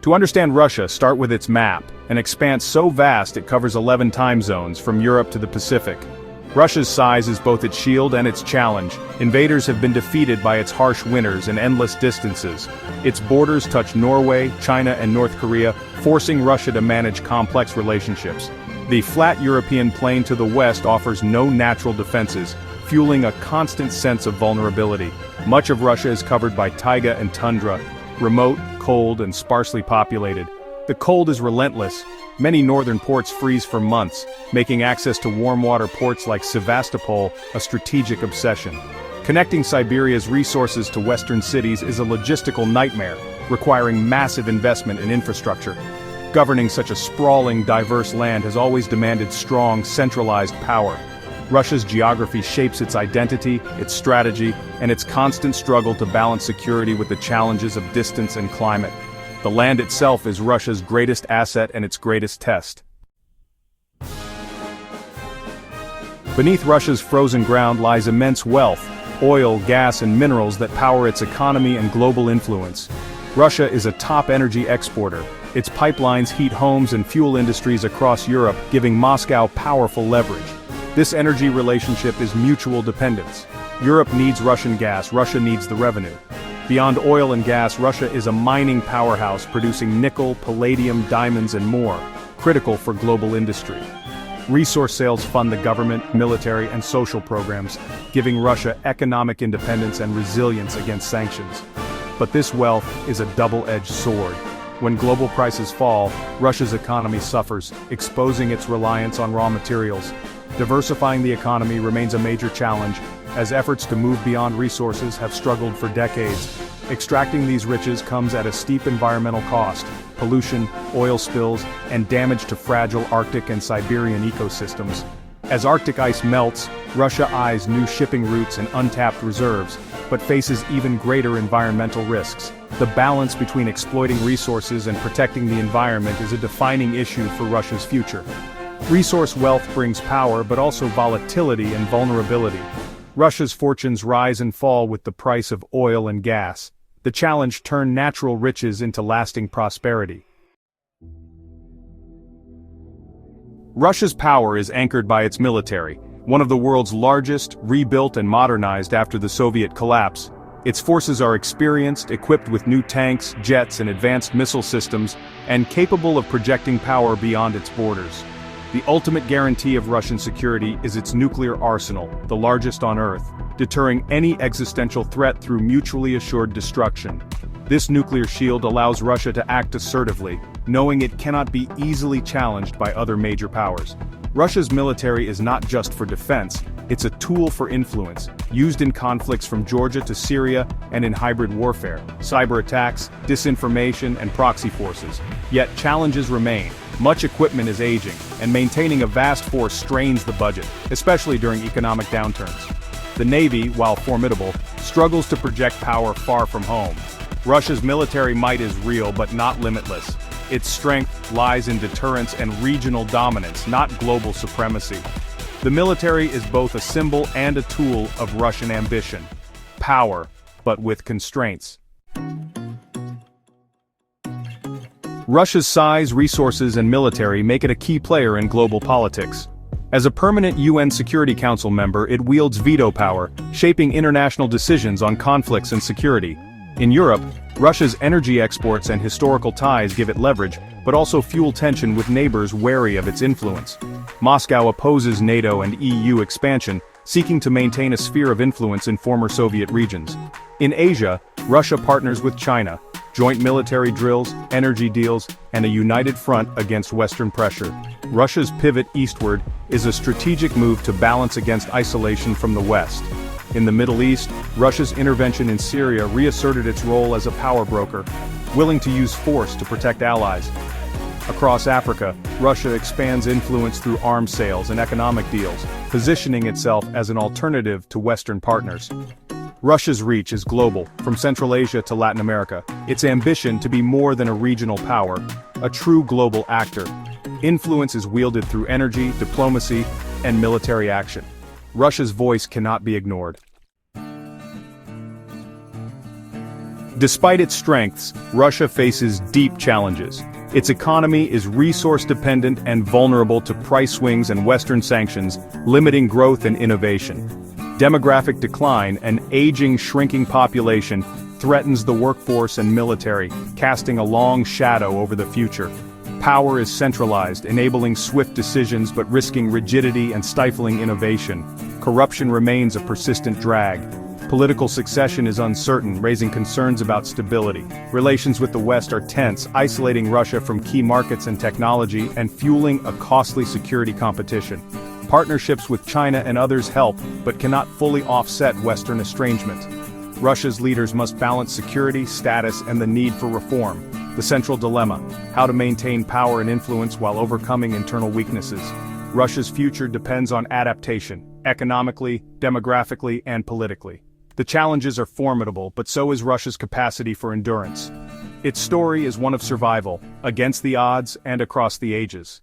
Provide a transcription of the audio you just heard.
To understand Russia, start with its map, an expanse so vast it covers 11 time zones from Europe to the Pacific. Russia's size is both its shield and its challenge. Invaders have been defeated by its harsh winters and endless distances. Its borders touch Norway, China, and North Korea, forcing Russia to manage complex relationships. The flat European plain to the west offers no natural defenses, fueling a constant sense of vulnerability. Much of Russia is covered by taiga and tundra, remote, cold, and sparsely populated. The cold is relentless. Many northern ports freeze for months, making access to warm water ports like Sevastopol a strategic obsession. Connecting Siberia's resources to western cities is a logistical nightmare, requiring massive investment in infrastructure. Governing such a sprawling, diverse land has always demanded strong, centralized power. Russia's geography shapes its identity, its strategy, and its constant struggle to balance security with the challenges of distance and climate. The land itself is Russia's greatest asset and its greatest test. Beneath Russia's frozen ground lies immense wealth, oil, gas, and minerals that power its economy and global influence. Russia is a top energy exporter. Its pipelines heat homes and fuel industries across Europe, giving Moscow powerful leverage. This energy relationship is mutual dependence. Europe needs Russian gas, Russia needs the revenue. Beyond oil and gas, Russia is a mining powerhouse producing nickel, palladium, diamonds, and more, critical for global industry. Resource sales fund the government, military, and social programs, giving Russia economic independence and resilience against sanctions. But this wealth is a double-edged sword. When global prices fall, Russia's economy suffers, exposing its reliance on raw materials. Diversifying the economy remains a major challenge, as efforts to move beyond resources have struggled for decades. Extracting these riches comes at a steep environmental cost: pollution, oil spills, and damage to fragile Arctic and Siberian ecosystems. As Arctic ice melts, Russia eyes new shipping routes and untapped reserves, but faces even greater environmental risks. The balance between exploiting resources and protecting the environment is a defining issue for Russia's future. Resource wealth brings power, but also volatility and vulnerability. Russia's fortunes rise and fall with the price of oil and gas. The challenge: turn natural riches into lasting prosperity. Russia's power is anchored by its military, one of the world's largest, rebuilt and modernized after the Soviet collapse. Its forces are experienced, equipped with new tanks, jets, and advanced missile systems, and capable of projecting power beyond its borders. The ultimate guarantee of Russian security is its nuclear arsenal, the largest on Earth, deterring any existential threat through mutually assured destruction. This nuclear shield allows Russia to act assertively, knowing it cannot be easily challenged by other major powers. Russia's military is not just for defense, it's a tool for influence, used in conflicts from Georgia to Syria and in hybrid warfare, cyber attacks, disinformation, and proxy forces. Yet challenges remain. Much equipment is aging, and maintaining a vast force strains the budget, especially during economic downturns. The Navy, while formidable, struggles to project power far from home. Russia's military might is real but not limitless. Its strength lies in deterrence and regional dominance, not global supremacy. The military is both a symbol and a tool of Russian ambition. Power, but with constraints. Russia's size, resources, and military make it a key player in global politics. As a permanent UN Security Council member, it wields veto power, shaping international decisions on conflicts and security. In Europe, Russia's energy exports and historical ties give it leverage, but also fuel tension with neighbors wary of its influence. Moscow opposes NATO and EU expansion, seeking to maintain a sphere of influence in former Soviet regions. In Asia, Russia partners with China, joint military drills, energy deals, and a united front against Western pressure. Russia's pivot eastward is a strategic move to balance against isolation from the West. In the Middle East, Russia's intervention in Syria reasserted its role as a power broker, willing to use force to protect allies. Across Africa, Russia expands influence through arms sales and economic deals, positioning itself as an alternative to Western partners. Russia's reach is global, from Central Asia to Latin America. Its ambition to be more than a regional power, a true global actor. Influence is wielded through energy, diplomacy, and military action. Russia's voice cannot be ignored. Despite its strengths, Russia faces deep challenges. Its economy is resource-dependent and vulnerable to price swings and Western sanctions, limiting growth and innovation. Demographic decline and shrinking population threatens the workforce and military, casting a long shadow over the future. Power is centralized, enabling swift decisions but risking rigidity and stifling innovation. Corruption remains a persistent drag. Political succession is uncertain, raising concerns about stability. Relations with the West are tense, isolating Russia from key markets and technology and fueling a costly security competition. Partnerships with China and others help, but cannot fully offset Western estrangement. Russia's leaders must balance security, status, and the need for reform. The central dilemma: how to maintain power and influence while overcoming internal weaknesses. Russia's future depends on adaptation, economically, demographically, and politically. The challenges are formidable, but so is Russia's capacity for endurance. Its story is one of survival, against the odds and across the ages.